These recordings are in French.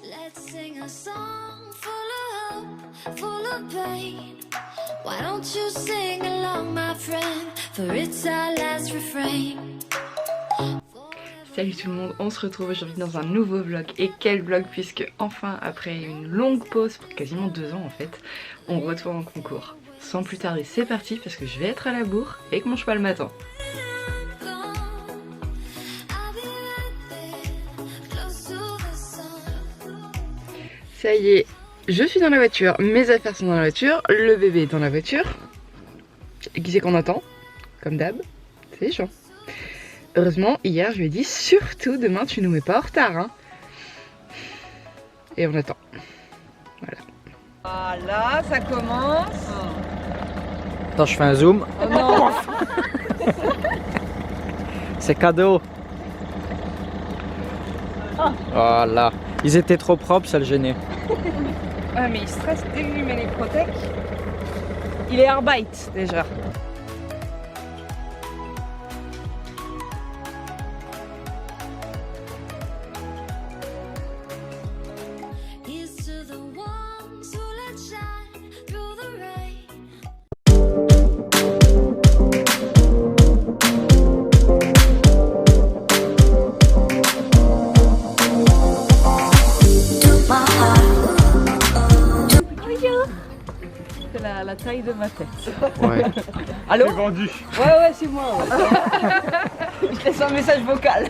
Let's sing a song full of hope, full of pain. Why don't you sing along, my friend, for it's our last refrain. Salut tout le monde, on se retrouve aujourd'hui dans un nouveau vlog. Et quel vlog, puisque enfin après une longue pause, pour quasiment 2 ans en fait, on retourne en concours. Sans plus tarder, c'est parti parce que je vais être à la bourre et que mon cheval m'attend. Ça y est, je suis dans la voiture, mes affaires sont dans la voiture, le bébé est dans la voiture. Et qui c'est qu'on attend? Comme d'hab, c'est les gens. Heureusement, hier je lui ai dit surtout demain tu nous mets pas en retard hein. Et on attend. Voilà. Voilà, ça commence. Attends, je fais un zoom. Oh non. C'est cadeau. Voilà. Ils étaient trop propres, ça le gênait. Ah mais il stresse dès que je lui mets les protèques. Il est airbite déjà. Here's to the ones who let shine through the rain. C'est la taille de ma tête. Ouais. Allô? C'est vendu. Ouais, c'est moi. Ouais. Je laisse un message vocal.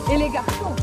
Et les garçons.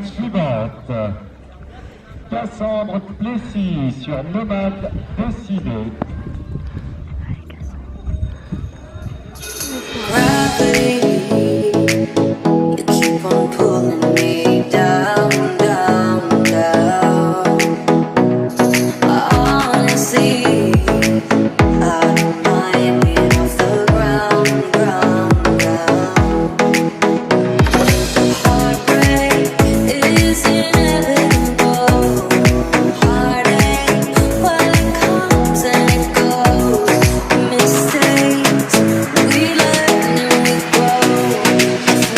Suivante, Cassandre Plessis sur Nomade Décidé. Mistakes we learn and we grow.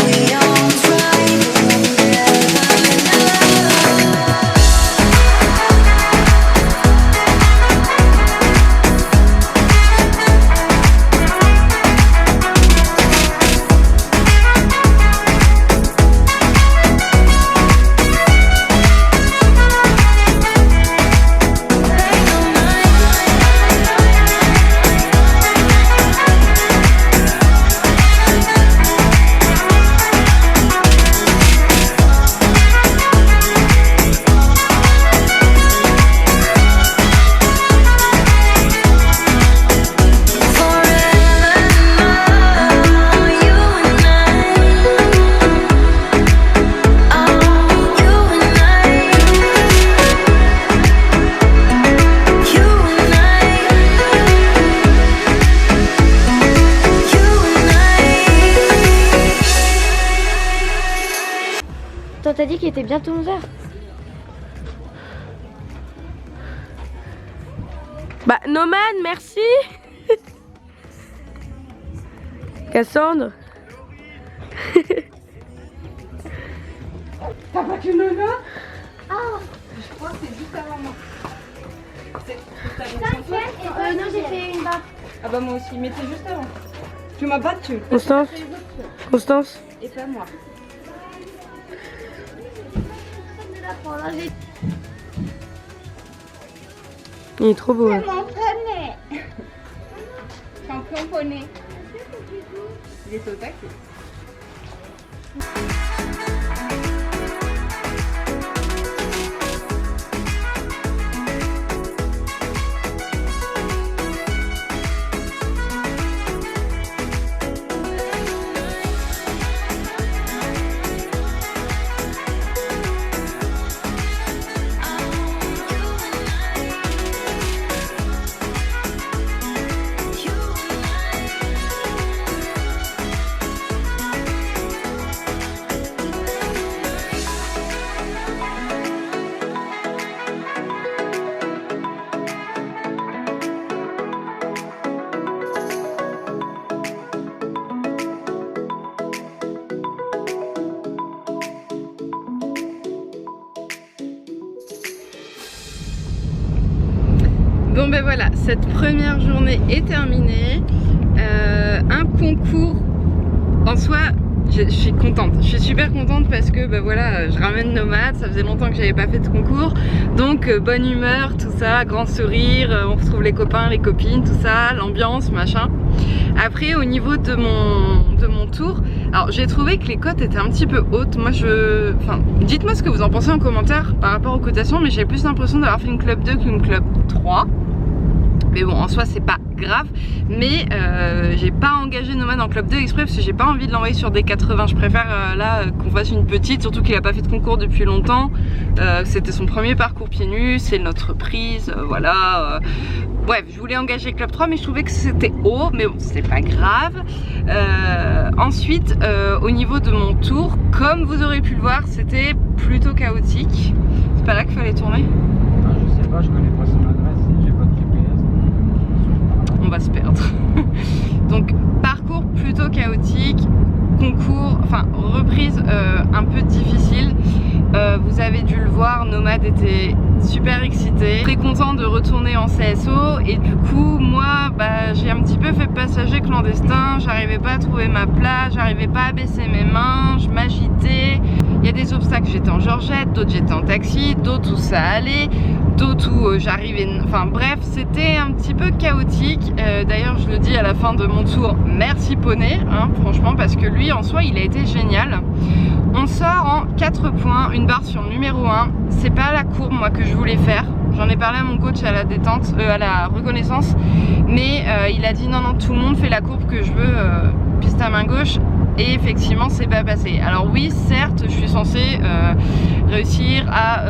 We all try t'a dit qu'il était bientôt 11h. Bah, Nomade, merci. Cassandre. T'as pas que Nona? Ah, je crois que c'est juste avant moi. Non, j'ai fait une barre. Ah bah moi aussi, mais c'est juste avant. Tu m'as battu. Constance. Constance. Et pas moi. Il est trop beau. Hein. Champion poney. Il est au taquet. Bon ben voilà, cette première journée est terminée. Un concours en soi, je suis contente, je suis super contente parce que ben voilà, je ramène Nomade, ça faisait longtemps que j'avais pas fait de concours, donc bonne humeur, tout ça, grand sourire, on retrouve les copains, les copines, tout ça, l'ambiance, machin. Après au niveau de mon tour, alors j'ai trouvé que les cotes étaient un petit peu hautes. Moi enfin, dites-moi ce que vous en pensez en commentaire par rapport aux cotations, mais j'ai plus l'impression d'avoir fait une club 2 qu'une club 3. Mais bon, en soi c'est pas grave, mais j'ai pas engagé Nomade en club 2 exprès parce que j'ai pas envie de l'envoyer sur des 80. Je préfère là qu'on fasse une petite, surtout qu'il a pas fait de concours depuis longtemps. C'était son premier parcours pieds nus, c'est notre prise, voilà. Bref, je voulais engager club 3 mais je trouvais que c'était haut, mais bon c'est pas grave. Ensuite au niveau de mon tour, comme vous aurez pu le voir, c'était plutôt chaotique. C'est pas là qu'il fallait tourner? Je sais pas, je connais pas son adresse, j'ai pas de GPS. On va se perdre. Donc parcours plutôt chaotique, concours, enfin reprise un peu difficile. Vous avez dû le voir, Nomade était super excité, très content de retourner en CSO, et du coup moi bah, j'ai un petit peu fait passager clandestin, j'arrivais pas à trouver ma place, j'arrivais pas à baisser mes mains, je m'agitais. Il y a des obstacles, j'étais en Georgette, d'autres j'étais en taxi, d'autres où ça allait, d'autres où j'arrivais, enfin bref c'était un petit peu chaotique. D'ailleurs je le dis à la fin de mon tour, merci Poney, hein, franchement, parce que lui en soi il a été génial. On sort en 4 points, une barre sur le numéro 1, c'est pas la courbe moi que je voulais faire. J'en ai parlé à mon coach à la détente, à la reconnaissance, mais il a dit non non, tout le monde fait la courbe que je veux, piste à main gauche, et effectivement c'est pas passé. Alors oui certes je suis censée réussir à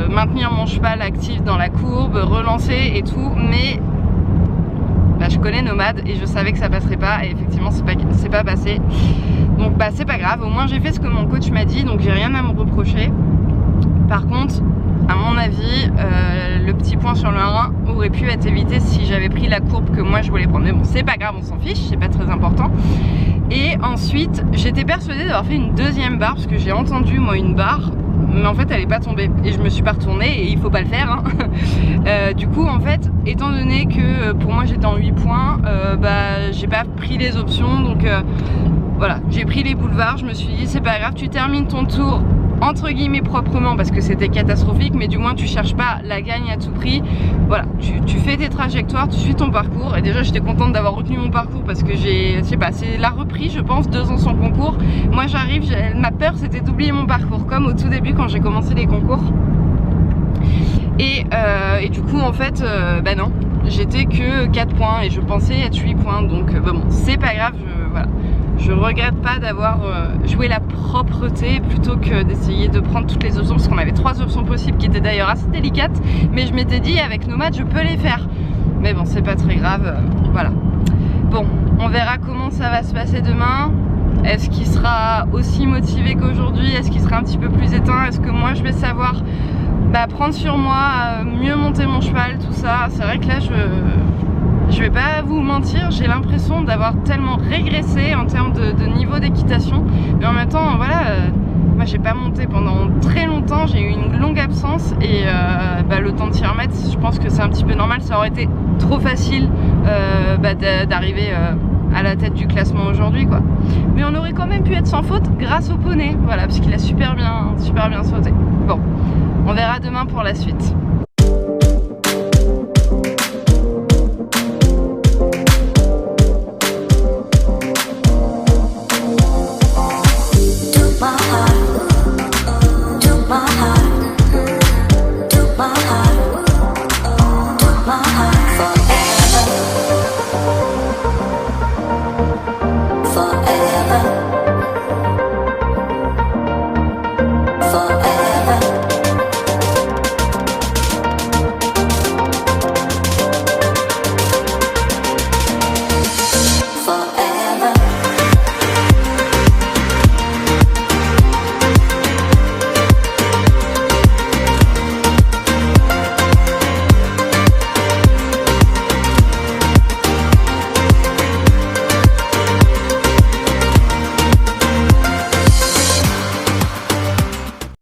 maintenir mon cheval actif dans la courbe, relancer et tout, mais bah, je connais Nomade et je savais que ça passerait pas, et effectivement c'est pas passé. Donc bah c'est pas grave, au moins j'ai fait ce que mon coach m'a dit, donc j'ai rien à me reprocher. Par contre, à mon avis, le petit point sur le 1 aurait pu être évité si j'avais pris la courbe que moi je voulais prendre. Mais bon, c'est pas grave, on s'en fiche, c'est pas très important. Et ensuite, j'étais persuadée d'avoir fait une deuxième barre, parce que j'ai entendu moi une barre, mais en fait elle est pas tombée. Et je me suis pas retournée, et il faut pas le faire. Hein. Du coup, en fait, étant donné que pour moi j'étais en 8 points, bah j'ai pas pris les options, donc voilà, j'ai pris les boulevards. Je me suis dit c'est pas grave, tu termines ton tour entre guillemets proprement parce que c'était catastrophique, mais du moins tu cherches pas la gagne à tout prix. Voilà, tu fais tes trajectoires, tu suis ton parcours, et déjà j'étais contente d'avoir retenu mon parcours parce que je sais pas, c'est la reprise je pense, 2 ans sans concours. Moi j'arrive, ma peur c'était d'oublier mon parcours comme au tout début quand j'ai commencé les concours. Et du coup en fait bah non, j'étais que 4 points et je pensais être 8 points, donc bah bon c'est pas grave, voilà. Je regrette pas d'avoir joué la propreté plutôt que d'essayer de prendre toutes les options, parce qu'on avait 3 options possibles qui étaient d'ailleurs assez délicates, mais je m'étais dit avec Nomade je peux les faire. Mais bon c'est pas très grave, voilà. Bon, on verra comment ça va se passer demain. Est-ce qu'il sera aussi motivé qu'aujourd'hui? Est-ce qu'il sera un petit peu plus éteint? Est-ce que moi je vais savoir prendre sur moi, mieux monter mon cheval, tout ça? C'est vrai que là je vais pas vous mentir, j'ai l'impression d'avoir tellement régressé en termes de niveau d'équitation, mais en même temps voilà, moi j'ai pas monté pendant très longtemps, j'ai eu une longue absence et le temps de s'y remettre, je pense que c'est un petit peu normal. Ça aurait été trop facile d'arriver à la tête du classement aujourd'hui quoi, mais on aurait quand même pu être sans faute grâce au poney, voilà, parce qu'il a super bien sauté. Bon, on verra demain pour la suite.